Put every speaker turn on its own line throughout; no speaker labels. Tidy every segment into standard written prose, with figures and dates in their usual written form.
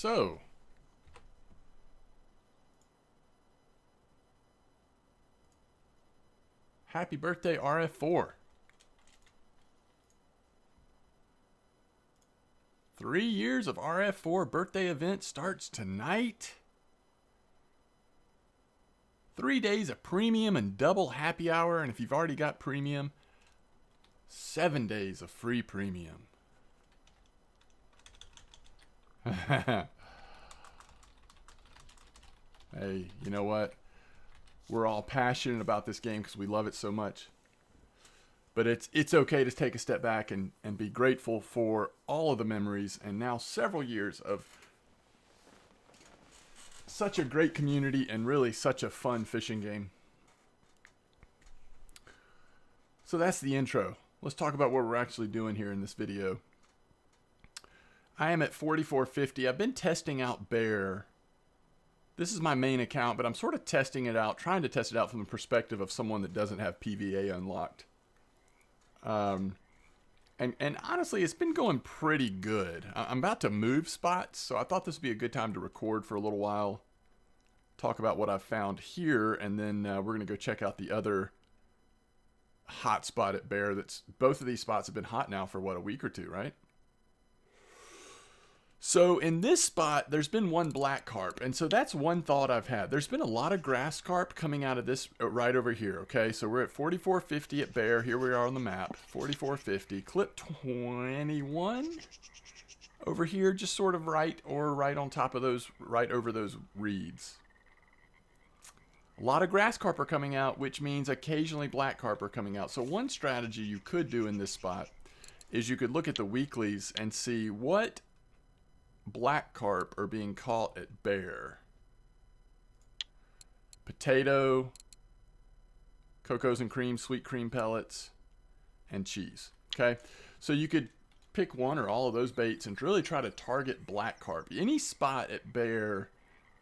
So, happy birthday, RF4. 3 years of RF4 birthday event starts tonight. 3 days of premium and double happy hour, and if you've already got premium, 7 days of free premium. Hey, you know what? We're all passionate about this game because we love it so much. But it's okay to take a step back and be grateful for all of the memories and now several years of such a great community and really such a fun fishing game. So that's the intro. Let's talk about what we're actually doing here in this video. I am at 4450. I've been testing out Bear. This is my main account, but I'm sort of testing it out, trying to test it out from the perspective of someone that doesn't have PVA unlocked. And honestly, it's been going pretty good. I'm about to move spots, so I thought this would be a good time to record for a little while, talk about what I've found here, and then we're going to go check out the other hot spot at Bear. Both of these spots have been hot now for, what, a week or two, right? So in this spot, there's been one black carp, and so that's one thought I've had. There's been a lot of grass carp coming out of this right over here, okay? So we're at 4450 at Bear. Here we are on the map, 4450. Clip 21 over here, just sort of right on top of those, right over those reeds. A lot of grass carp are coming out, which means occasionally black carp are coming out. So one strategy you could do in this spot is you could look at the weeklies and see what black carp are being caught at Bear. Potato, cocos and cream, sweet cream pellets, and cheese. Okay, so you could pick one or all of those baits and really try to target black carp. Any spot at Bear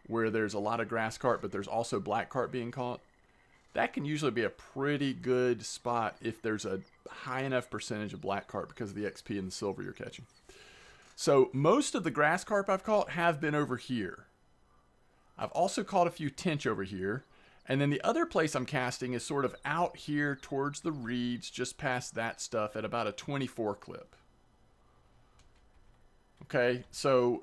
where there's a lot of grass carp but there's also black carp being caught, that can usually be a pretty good spot if there's a high enough percentage of black carp because of the XP and the silver you're catching. So most of the grass carp I've caught have been over here. I've also caught a few tench over here. And then the other place I'm casting is sort of out here towards the reeds, just past that stuff at about a 24 clip. Okay, so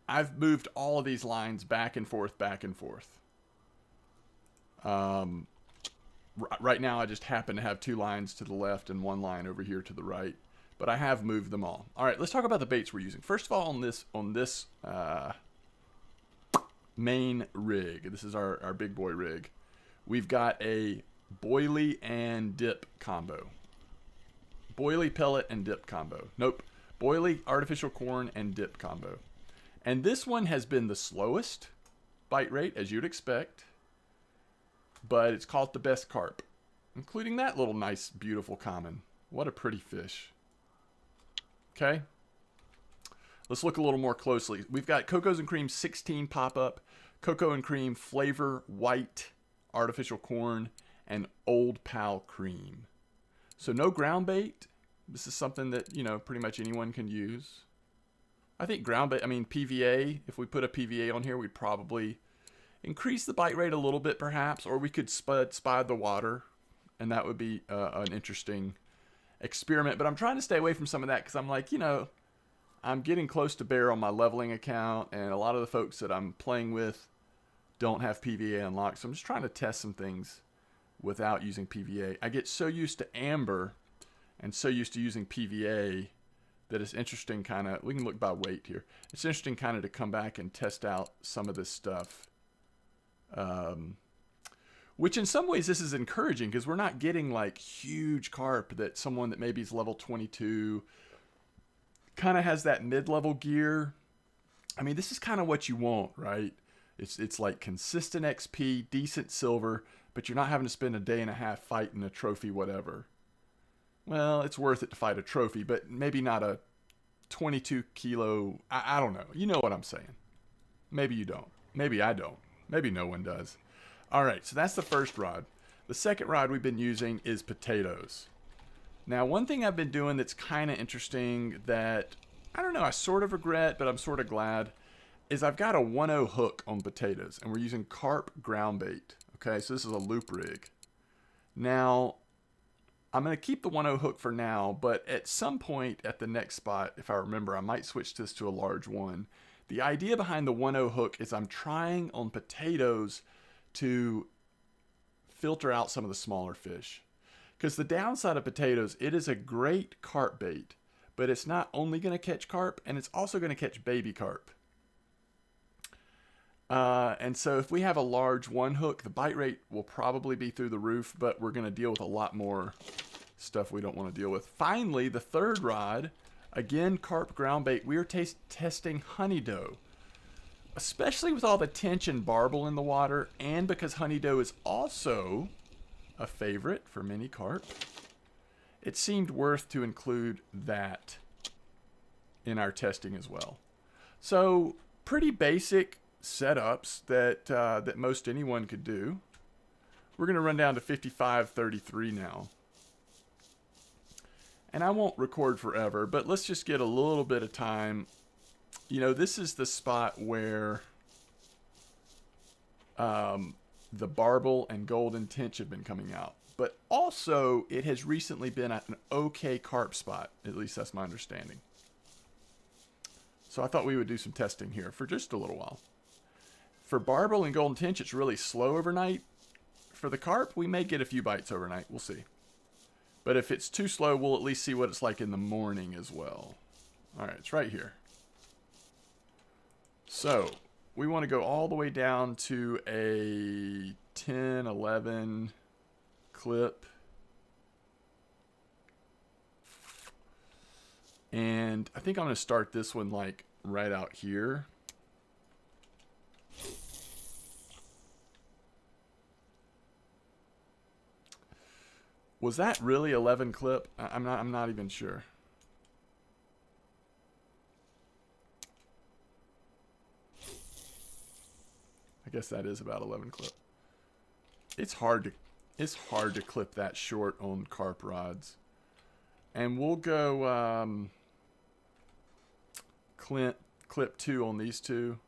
I've moved all of these lines back and forth, back and forth. Right now I just happen to have two lines to the left and one line over here to the right. But I have moved them all. All right, let's talk about the baits we're using. First of all, on this main rig, this is our big boy rig, we've got a boilie and dip combo. Boilie pellet and dip combo. Nope, boilie, artificial corn, and dip combo. And this one has been the slowest bite rate, as you'd expect, but it's caught the best carp, including that little nice, beautiful common. What a pretty fish. Okay, let's look a little more closely. We've got Cocos and Cream 16 pop-up, Cocoa and Cream Flavor White, Artificial Corn, and Old Pal Cream. So no ground bait. This is something that, you know, pretty much anyone can use. I think ground bait, I mean PVA, if we put a PVA on here, we'd probably increase the bite rate a little bit perhaps, or we could spy the water, and that would be an interesting experiment. But I'm trying to stay away from some of that because I'm like, you know, I'm getting close to Bear on my leveling account, and a lot of the folks that I'm playing with don't have PVA unlocked, so I'm just trying to test some things without using PVA. I get so used to amber and so used to using PVA that it's interesting kind of, we can look by weight here, it's interesting kind of to come back and test out some of this stuff. Which in some ways this is encouraging because we're not getting like huge carp that someone that maybe is level 22 kind of has that mid-level gear. I mean, this is kind of what you want, right? It's like consistent XP, decent silver, but you're not having to spend a day and a half fighting a trophy whatever. Well, it's worth it to fight a trophy, but maybe not a 22 kilo, I don't know. You know what I'm saying. Maybe you don't. Maybe I don't. Maybe no one does. All right, so that's the first rod. The second rod we've been using is potatoes. Now, one thing I've been doing that's kind of interesting that, I don't know, I sort of regret, but I'm sort of glad. is I've got a 1-0 hook on potatoes, and we're using carp ground bait. Okay, so this is a loop rig. Now, I'm going to keep the 1-0 hook for now, but at some point at the next spot, if I remember, I might switch this to a large one. The idea behind the 1-0 hook is I'm trying on potatoes to filter out some of the smaller fish. Because the downside of potatoes, it is a great carp bait, but it's not only going to catch carp, and it's also going to catch baby carp. And so if we have a large 1 hook, the bite rate will probably be through the roof, but we're going to deal with a lot more stuff we don't want to deal with. Finally, the third rod, again, carp ground bait. We are testing honey doe, especially with all the tench and barbel in the water, and because honey doe is also a favorite for many carp. It seemed worth to include that in our testing as well. So pretty basic setups that most anyone could do. We're going to run down to 55:33 now. And I won't record forever, but let's just get a little bit of time. You know, this is the spot where the barbel and golden tench have been coming out. But also, it has recently been at an okay carp spot. At least that's my understanding. So I thought we would do some testing here for just a little while. For barbel and golden tench, it's really slow overnight. For the carp, we may get a few bites overnight. We'll see. But if it's too slow, we'll at least see what it's like in the morning as well. All right, it's right here. So we want to go all the way down to a 10, 11 clip. And I think I'm going to start this one like right out here. Was that really 11 clip? I'm not even sure. I guess that is about 11 clip. It's hard to clip that short on carp rods. And we'll go clip 2 on these two.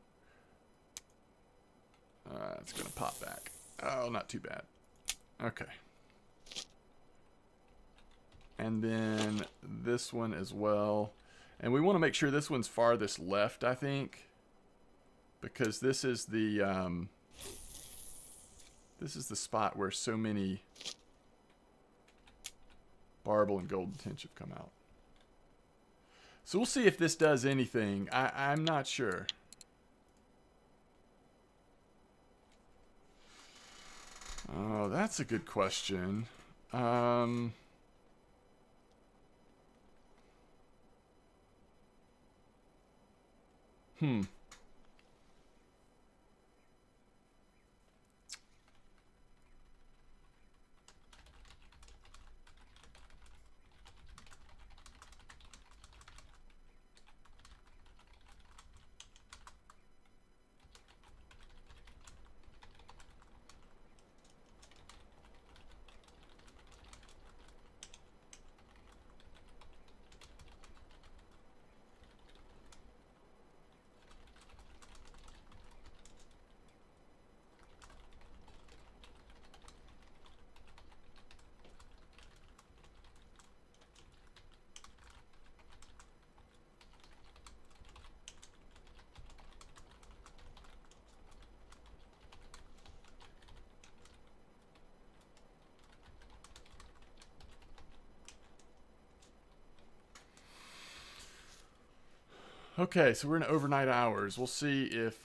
It's gonna pop back. Oh, not too bad. Okay. And then this one as well. And we want to make sure this one's farthest left, I think, because this is the spot where so many barbel and golden tench have come out. So we'll see if this does anything. I'm not sure. Oh, that's a good question. Okay, so we're in overnight hours. We'll see if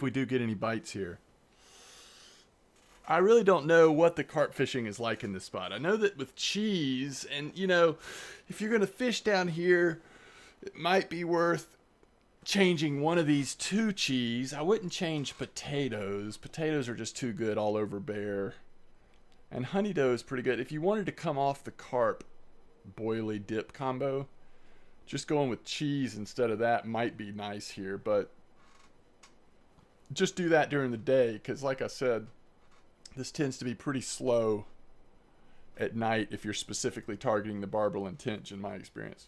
we do get any bites here. I really don't know what the carp fishing is like in this spot. I know that with cheese, and you know, if you're gonna fish down here, it might be worth changing one of these to cheese. I wouldn't change potatoes. Potatoes are just too good all over bear. And honey doe is pretty good. If you wanted to come off the carp boilie dip combo, just going with cheese instead of that might be nice here, but just do that during the day, because like I said, this tends to be pretty slow at night if you're specifically targeting the barbel and tench, in my experience.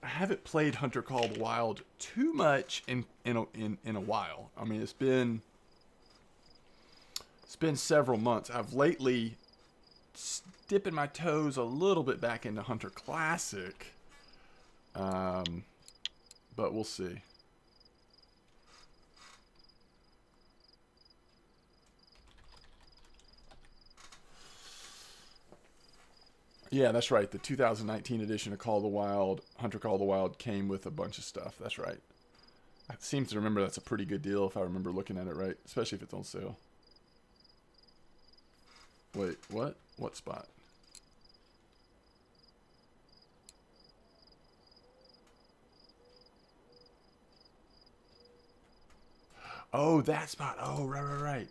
I haven't played Hunter Call the Wild too much in a while. I mean, it's been several months. I've lately dipping my toes a little bit back into Hunter Classic, but we'll see. Yeah, that's right. The 2019 edition of Call of the Wild, Hunter Call of the Wild, came with a bunch of stuff. That's right. I seem to remember that's a pretty good deal if I remember looking at it right, especially if it's on sale. Wait, what? What spot? Oh, that spot. Oh, right.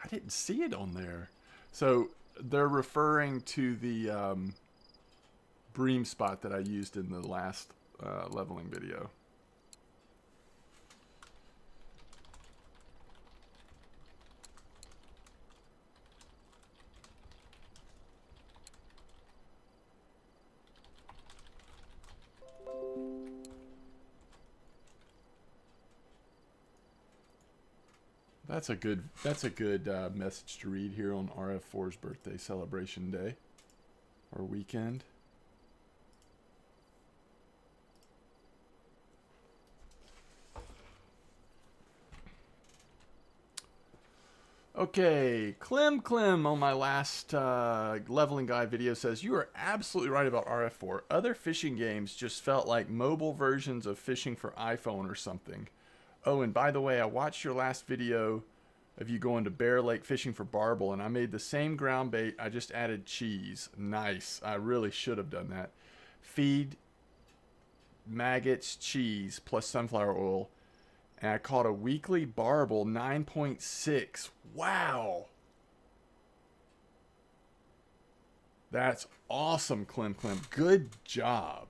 I didn't see it on there. So they're referring to the bream spot that I used in the last leveling video. That's a good message to read here on RF4's birthday celebration day or weekend. Okay, Clem on my last leveling guide video says, you are absolutely right about RF4. Other fishing games just felt like mobile versions of fishing for iPhone or something. Oh, and by the way, I watched your last video of you going to Bear Lake fishing for barbel, and I made the same ground bait. I just added cheese. Nice. I really should have done that. Feed, maggots, cheese, plus sunflower oil. And I caught a weekly barbel 9.6. Wow. That's awesome, Clem. Good job.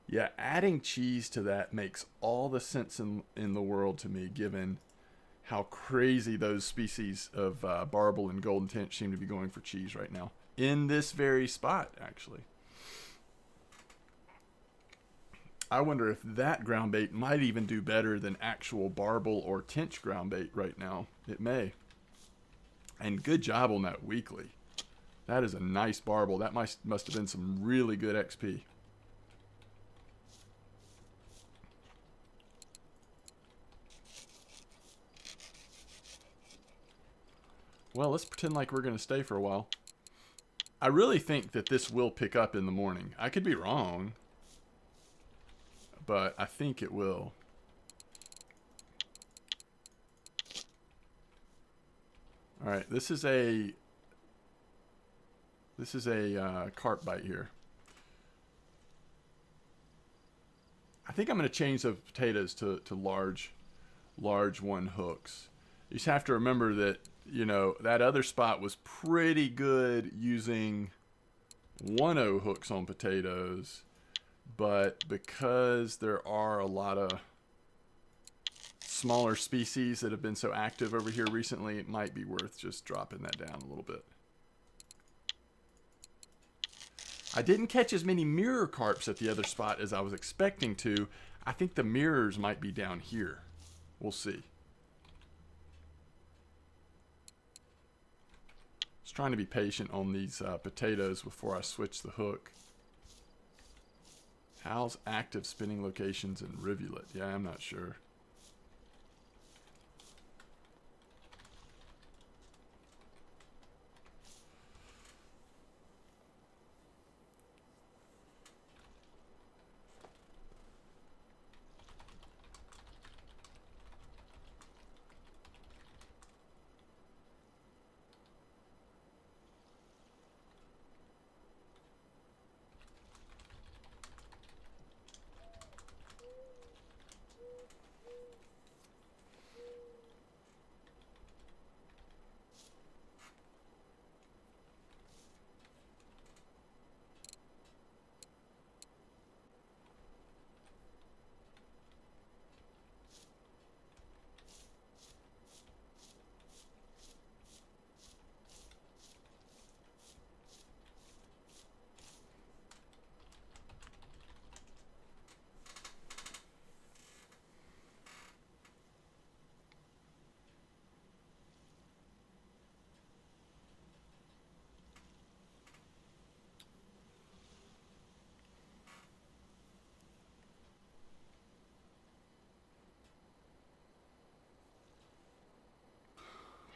Yeah, adding cheese to that makes all the sense in the world to me, given how crazy those species of barbel and golden tench seem to be going for cheese right now. In this very spot, actually. I wonder if that ground bait might even do better than actual barbel or tench ground bait right now. It may. And good job on that weekly. That is a nice barbel. That must have been some really good XP. Well, let's pretend like we're going to stay for a while. I really think that this will pick up in the morning. I could be wrong, but I think it will. All right, this is a carp bite here. I think I'm going to change the potatoes to large one hooks. You just have to remember that, you know, that other spot was pretty good using 1/0 hooks on potatoes, but because there are a lot of smaller species that have been so active over here recently, it might be worth just dropping that down a little bit. I didn't catch as many mirror carps at the other spot as I was expecting to. I think the mirrors might be down here. We'll see. Just trying to be patient on these potatoes before I switch the hook. How's active spinning locations in Rivulet? Yeah, I'm not sure.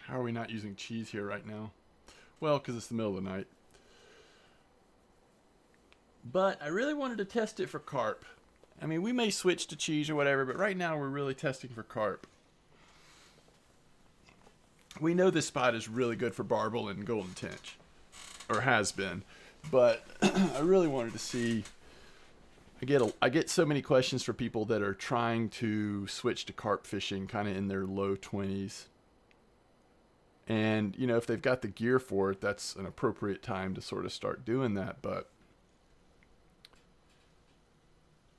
How are we not using cheese here right now? Well, because it's the middle of the night. But I really wanted to test it for carp. I mean, we may switch to cheese or whatever, but right now we're really testing for carp. We know this spot is really good for barbel and golden tench, or has been, but I really wanted to see. I get so many questions for people that are trying to switch to carp fishing, kind of in their low 20s. And, you know, if they've got the gear for it, that's an appropriate time to sort of start doing that. But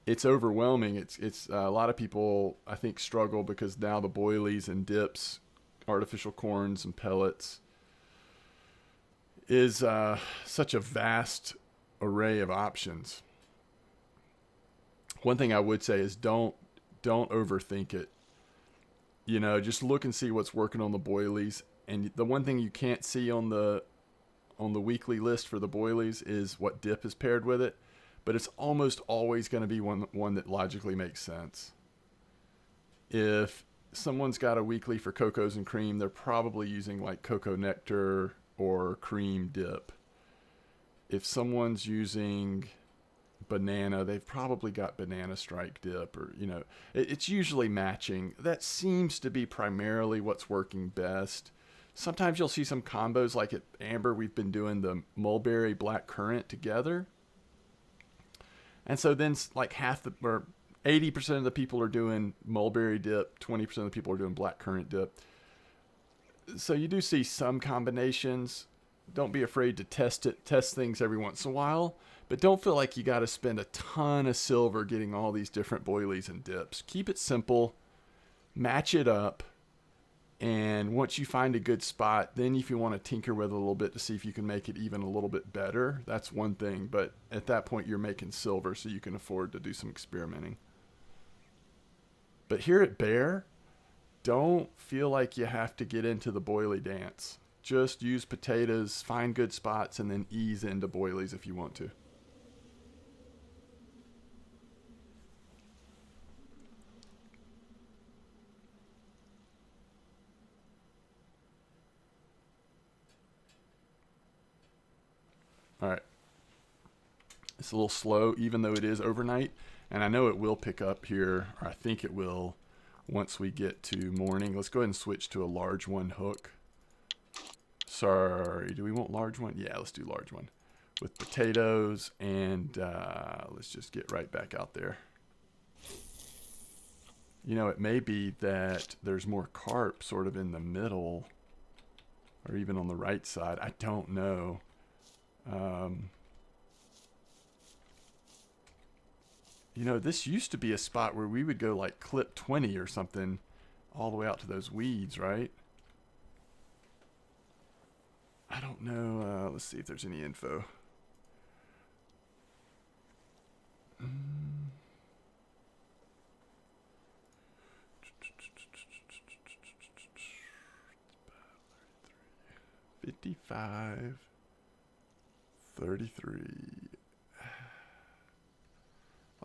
it's overwhelming. It's a lot of people, I think, struggle because now the boilies and dips, artificial corns and pellets, is such a vast array of options. One thing I would say is don't overthink it. You know, just look and see what's working on the boilies. And the one thing you can't see on the weekly list for the boilies is what dip is paired with it. But it's almost always going to be one that logically makes sense. If someone's got a weekly for cocos and cream, they're probably using like cocoa nectar or cream dip. If someone's using banana, they've probably got banana strike dip, or, you know, it's usually matching. That seems to be primarily what's working best. Sometimes you'll see some combos, like at Amber, we've been doing the mulberry black currant together. And so then like 80% of the people are doing mulberry dip, 20% of the people are doing black currant dip. So you do see some combinations. Don't be afraid to test things every once in a while, but don't feel like you got to spend a ton of silver getting all these different boilies and dips. Keep it simple, match it up, and once you find a good spot, then if you want to tinker with it a little bit to see if you can make it even a little bit better, that's one thing. But at that point, you're making silver, so you can afford to do some experimenting. But here at Bear, don't feel like you have to get into the boilie dance. Just use potatoes, find good spots, and then ease into boilies if you want to. All right. It's a little slow, even though it is overnight. And I know it will pick up here, or I think it will, once we get to morning. Let's go ahead and switch to a large one hook. Sorry, do we want large one? Yeah, let's do large one with potatoes, and let's just get right back out there. You know, it may be that there's more carp sort of in the middle or even on the right side. I don't know. You know, this used to be a spot where we would go like clip 20 or something all the way out to those weeds, right? I don't know. Let's see if there's any info. Mm. 55, 33.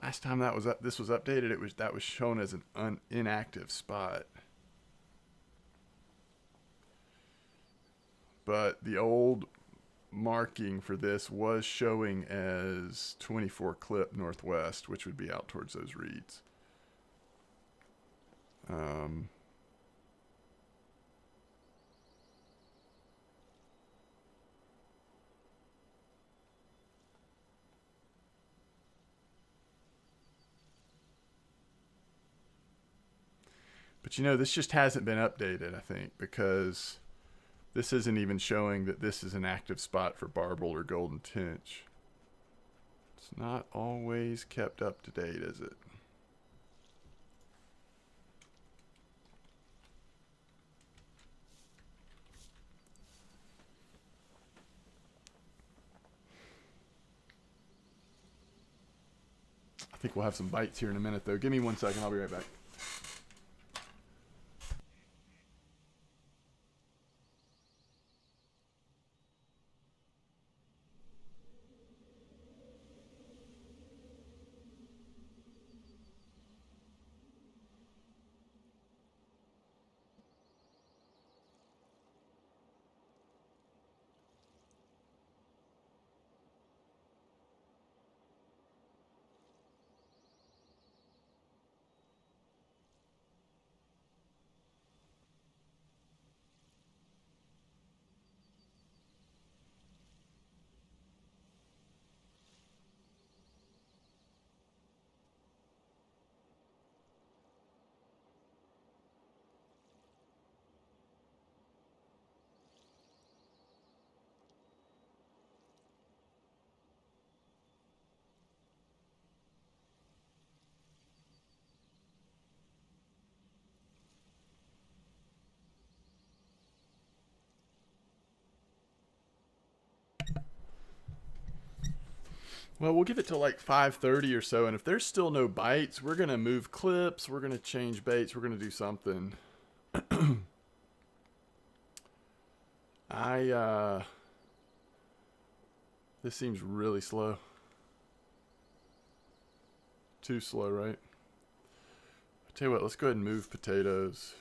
Last time this was updated, that was shown as an inactive spot. But the old marking for this was showing as 24 clip northwest, which would be out towards those reeds. But you know, this just hasn't been updated, I think, because this isn't even showing that this is an active spot for barbel or golden tench. It's not always kept up to date, is it? I think we'll have some bites here in a minute, though. Give me 1 second. I'll be right back. Well, we'll give it till like 5:30 or so, and if there's still no bites, we're gonna move clips, we're gonna change baits, we're gonna do something. This seems really slow. Too slow, right? I'll tell you what, let's go ahead and move potatoes.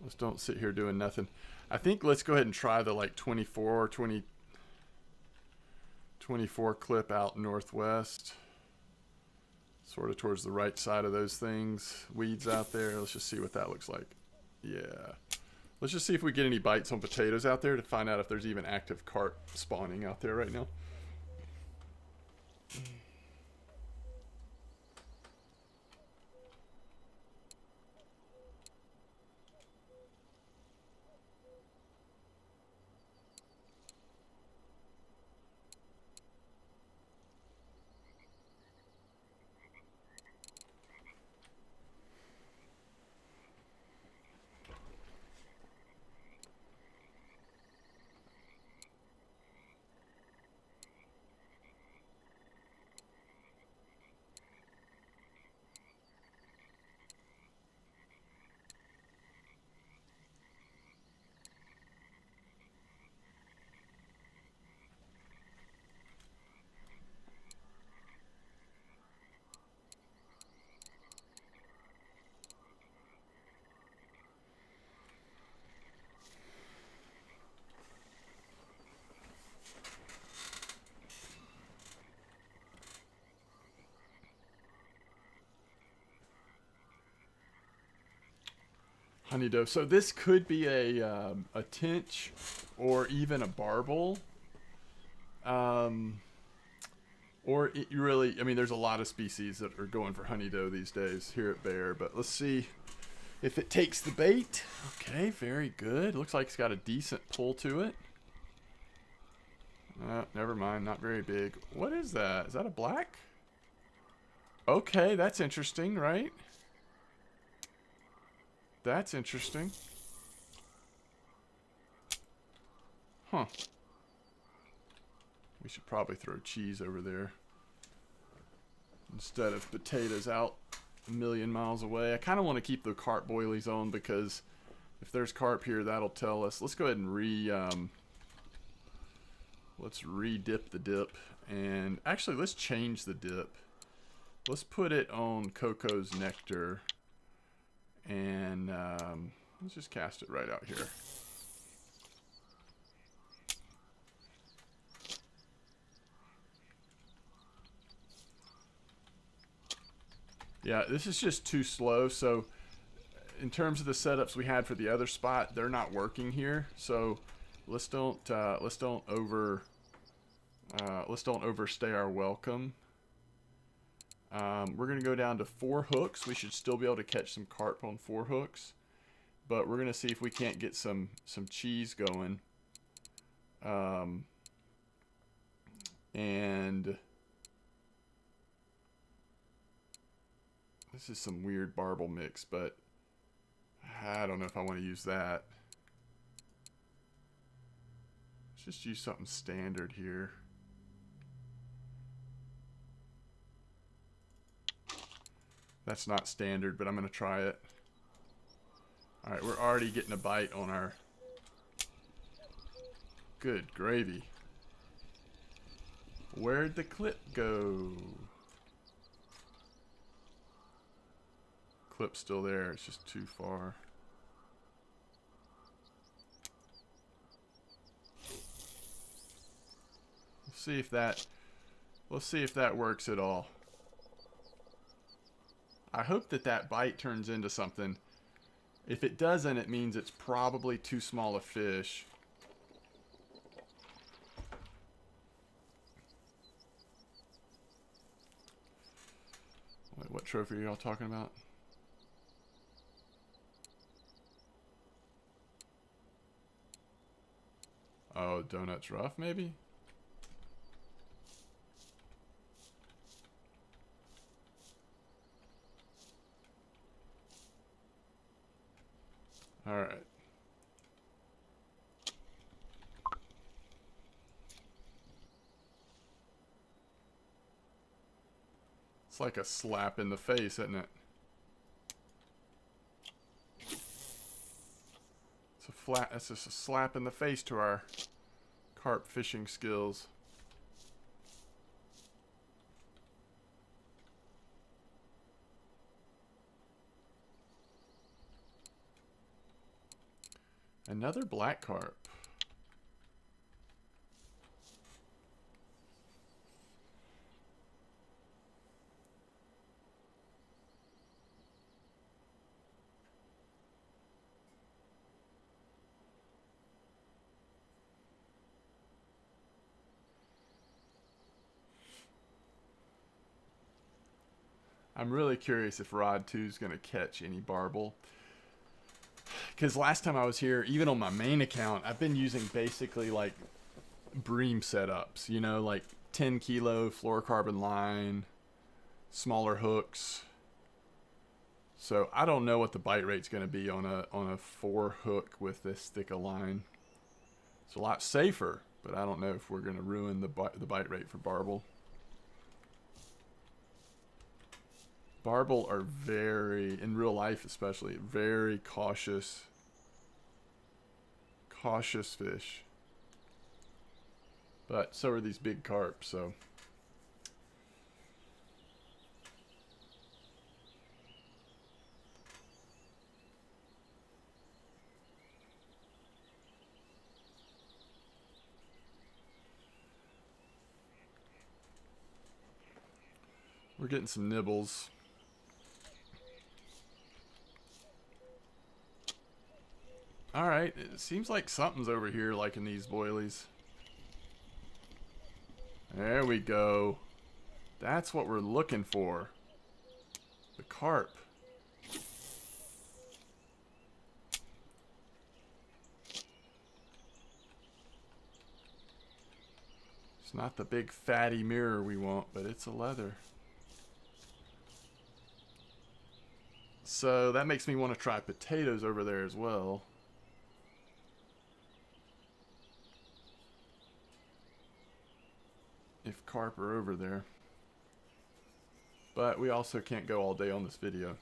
Let's don't sit here doing nothing. I think let's go ahead and try the like 24 clip out northwest. Sort of towards the right side of those things. Weeds out there. Let's just see what that looks like. Yeah. Let's just see if we get any bites on potatoes out there to find out if there's even active carp spawning out there right now. Honey doe. So this could be a tench or even a barbel. Or it really, I mean, there's a lot of species that are going for honey doe these days here at Bear. But let's see if it takes the bait. Okay, very good. Looks like it's got a decent pull to it. Never mind, not very big. What is that? Is that a black? Okay, that's interesting, right? That's interesting. Huh. We should probably throw cheese over there instead of potatoes out a million miles away. I kind of want to keep the carp boilies on because if there's carp here, that'll tell us. Let's go ahead and let's re-dip the dip. And actually, let's change the dip. Let's put it on Coco's Nectar. And let's just cast it right out here. Yeah, this is just too slow. So in terms of the setups we had for the other spot, they're not working here. So let's don't overstay our welcome. We're gonna go down to 4 hooks. We should still be able to catch some carp on 4 hooks, but we're gonna see if we can't get some cheese going. And this is some weird barbel mix, but I don't know if I want to use that. Let's just use something standard here. That's not standard, but I'm going to try it. Alright, we're already getting a bite on our... Good gravy. Where'd the clip go? Clip's still there, it's just too far. Let's see if that works at all. I hope that bite turns into something. If it doesn't, it means it's probably too small a fish. Wait, what trophy are y'all talking about? Oh, Donuts Rough, maybe? Alright. It's like a slap in the face, isn't it? That's just a slap in the face to our carp fishing skills. Another black carp. I'm really curious if Rod 2 is going to catch any barbel. Because last time I was here, even on my main account, I've been using basically like bream setups. You know, like 10 kilo fluorocarbon line, smaller hooks. So I don't know what the bite rate's going to be on a 4 hook with this thick a line. It's a lot safer, but I don't know if we're going to ruin the bite rate for barbel. Barbel are very, in real life especially, very cautious fish. But so are these big carp, so. We're getting some nibbles. Alright, it seems like something's over here like in these boilies. There we go. That's what we're looking for. The carp. It's not the big fatty mirror we want, but it's a leather. So that makes me want to try potatoes over there as well. If carp are over there. But we also can't go all day on this video.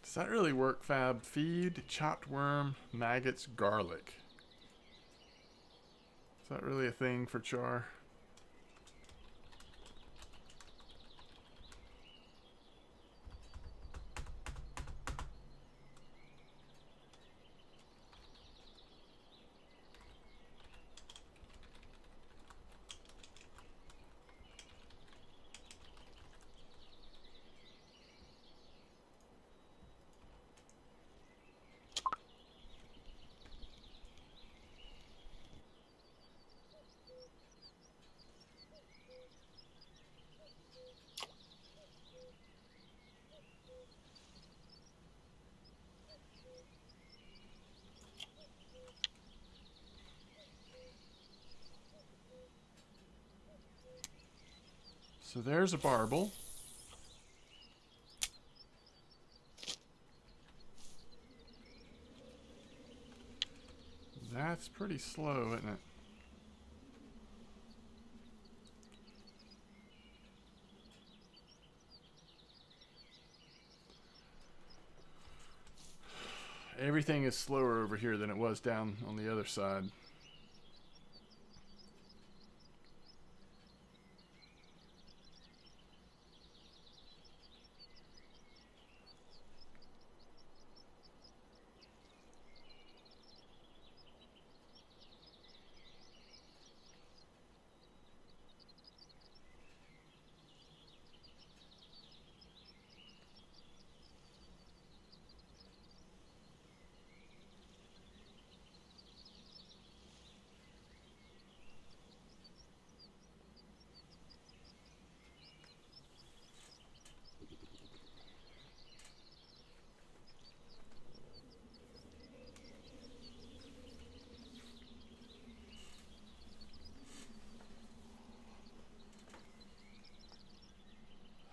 Does that really work, Fab? Feed, chopped worm, maggots, garlic. Is that really a thing for char? So there's a barbel. That's pretty slow, isn't it? Everything is slower over here than it was down on the other side.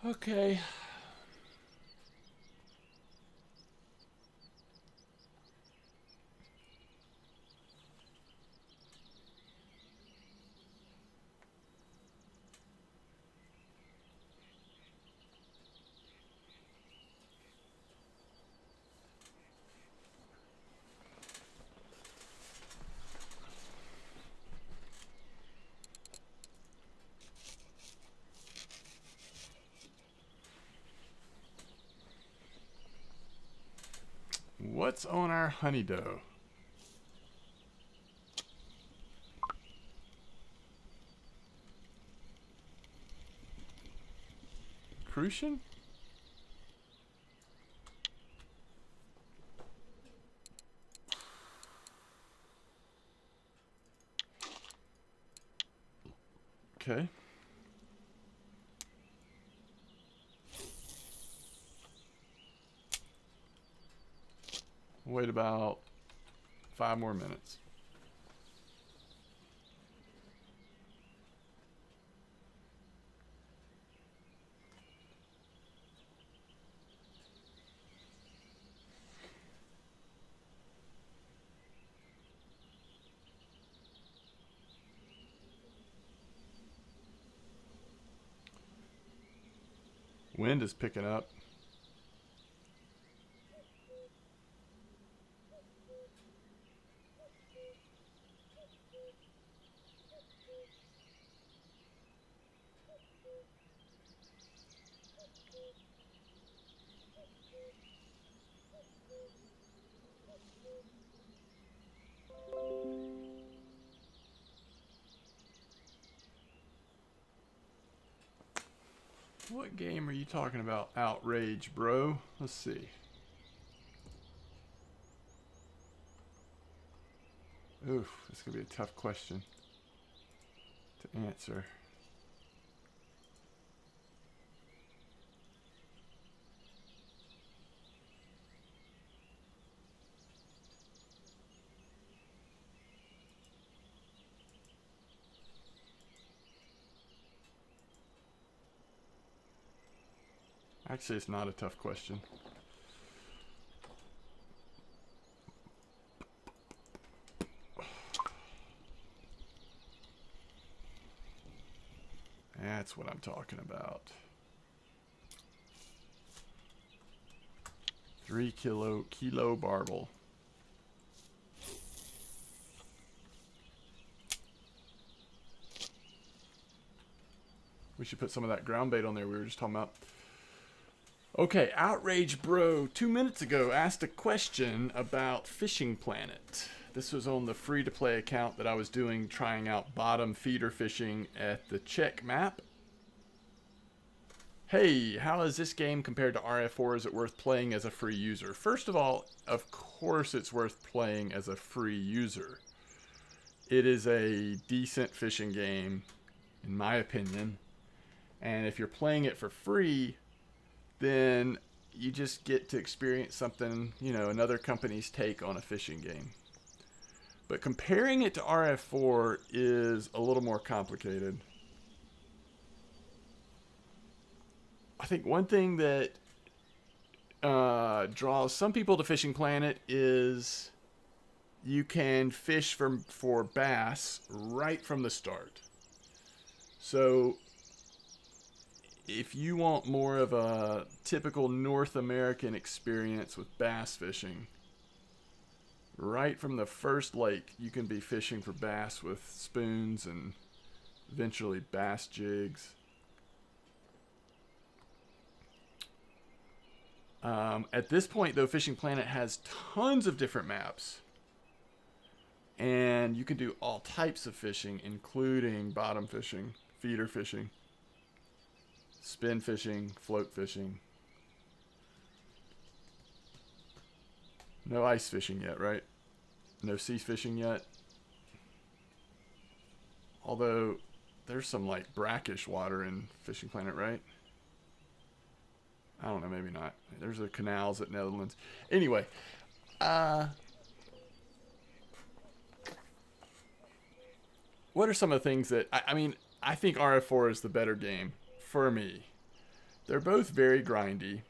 Okay. What's on our honey dough? Crucian? Okay. Wait about 5 more minutes. Wind is picking up. What game are you talking about? Outrage, bro. Let's see. Oof, this is going to be a tough question to answer. Actually, it's not a tough question. That's what I'm talking about. 3 kilo barbel. We should put some of that ground bait on there we were just talking about. Okay, Outrage Bro 2 minutes ago asked a question about Fishing Planet. This was on the free-to-play account that I was doing, trying out bottom feeder fishing at the Czech map. Hey, how is this game compared to RF4? Is it worth playing as a free user? First of all, of course it's worth playing as a free user. It is a decent fishing game, in my opinion. And if you're playing it for free, then you just get to experience something, you know, another company's take on a fishing game. But comparing it to RF4 is a little more complicated. I think one thing that draws some people to Fishing Planet is you can fish for bass right from the start. So if you want more of a typical North American experience with bass fishing, right from the first lake, you can be fishing for bass with spoons and eventually bass jigs. At this point, though, Fishing Planet has tons of different maps. And you can do all types of fishing, including bottom fishing, feeder fishing, spin fishing, float fishing. No ice fishing yet, right? No sea fishing yet. Although, there's some like brackish water in Fishing Planet, right? I don't know, maybe not. There's the canals at Netherlands. Anyway, what are some of the things that I mean, I think RF4 is the better game for me. They're both very grindy.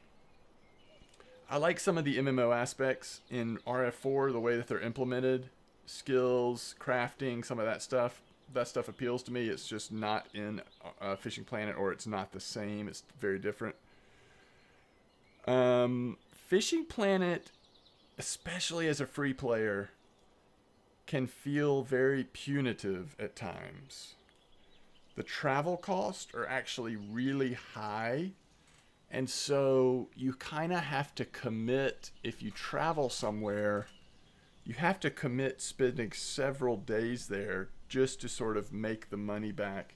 I like some of the MMO aspects in RF4, the way that they're implemented, skills, crafting, some of that stuff. That stuff appeals to me. It's just not in Fishing Planet, or it's not the same. It's very different. Fishing Planet, especially as a free player, can feel very punitive at times. The travel costs are actually really high. And so you kind of have to commit, if you travel somewhere, you have to commit spending several days there just to sort of make the money back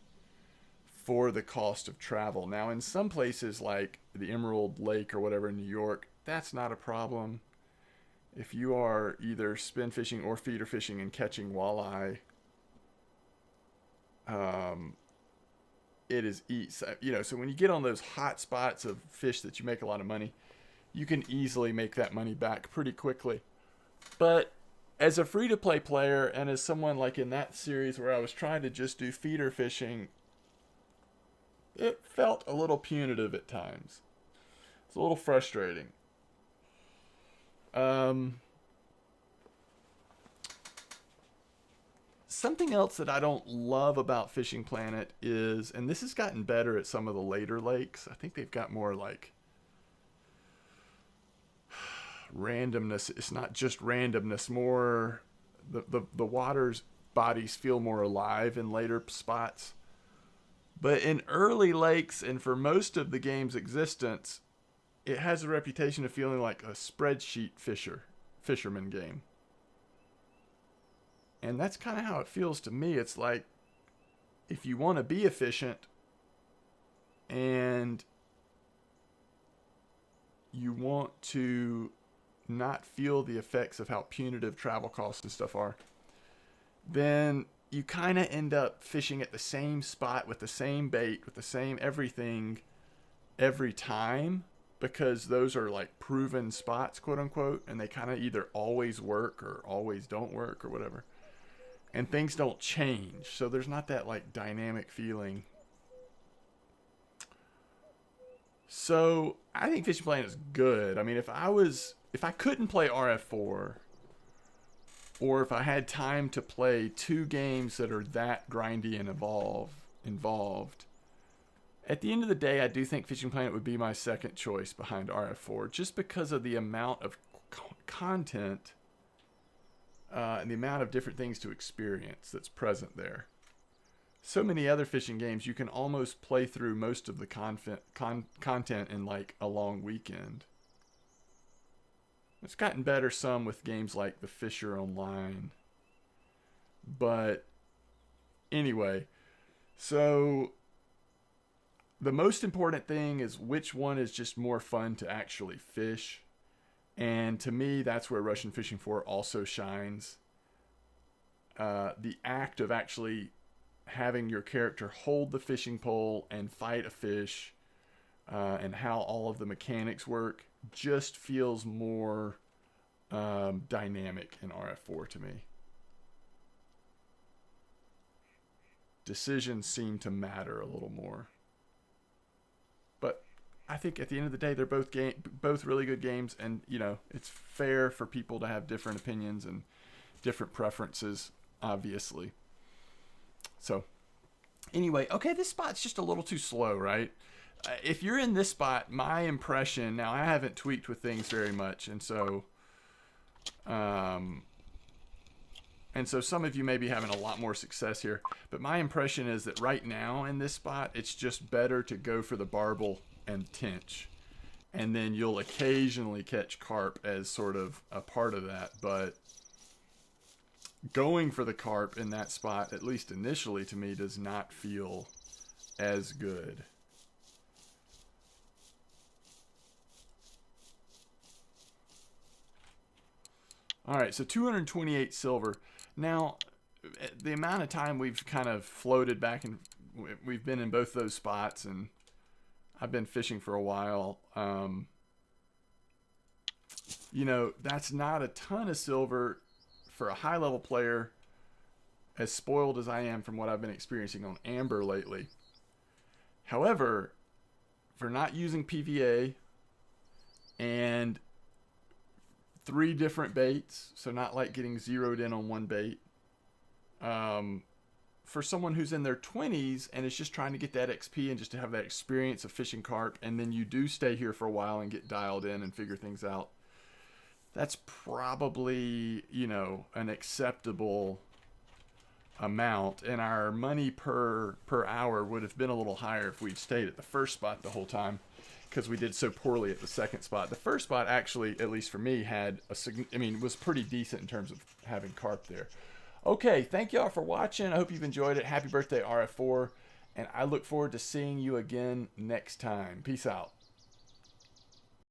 for the cost of travel. Now, in some places like the Emerald Lake or whatever in New York, that's not a problem. If you are either spin fishing or feeder fishing and catching walleye, it is so when you get on those hot spots of fish that you make a lot of money, you can easily make that money back pretty quickly. But as a free-to-play player, and as someone like in that series where I was trying to just do feeder fishing, it felt a little punitive at times. It's a little frustrating. Something else that I don't love about Fishing Planet is, and this has gotten better at some of the later lakes, I think they've got more like randomness. It's not just randomness, more the water's bodies feel more alive in later spots. But in early lakes, and for most of the game's existence, it has a reputation of feeling like a spreadsheet fisherman game. And that's kind of how it feels to me. It's like, if you want to be efficient and you want to not feel the effects of how punitive travel costs and stuff are, then you kind of end up fishing at the same spot with the same bait, with the same everything every time, because those are like proven spots, quote unquote, and they kind of either always work or always don't work or whatever. And things don't change, so there's not that like dynamic feeling. So I think Fishing Planet is good. I mean, if I couldn't play RF4, or if I had time to play two games that are that grindy and involved, at the end of the day, I do think Fishing Planet would be my second choice behind RF4, just because of the amount of content and the amount of different things to experience that's present there. So many other fishing games, you can almost play through most of the content in like a long weekend. It's gotten better some with games like the Fisher Online. But anyway, so the most important thing is which one is just more fun to actually fish. And to me, that's where Russian Fishing 4 also shines. The act of actually having your character hold the fishing pole and fight a fish, and how all of the mechanics work, just feels more dynamic in RF4 to me. Decisions seem to matter a little more. But I think at the end of the day, they're both really good games, and it's fair for people to have different opinions and different preferences, obviously. So anyway, okay, this spot's just a little too slow, right? If you're in this spot, my impression, now I haven't tweaked with things very much, and so some of you may be having a lot more success here, but my impression is that right now in this spot, it's just better to go for the barbel and tench, and then you'll occasionally catch carp as sort of a part of that. But going for the carp in that spot, at least initially to me, does not feel as good. All right, so 228 silver. Now, the amount of time we've kind of floated back, and we've been in both those spots, and I've been fishing for a while. That's not a ton of silver for a high-level player, as spoiled as I am from what I've been experiencing on Amber lately. However, for not using PVA and 3 different baits, so not like getting zeroed in on one bait. For someone who's in their 20s and is just trying to get that XP and just to have that experience of fishing carp, and then you do stay here for a while and get dialed in and figure things out, that's probably, you know, an acceptable amount. And our money per hour would have been a little higher if we'd stayed at the first spot the whole time, because we did so poorly at the second spot. The first spot actually, at least for me, had was pretty decent in terms of having carp there. Okay, thank y'all for watching. I hope you've enjoyed it. Happy birthday, RF4. And I look forward to seeing you again next time. Peace out.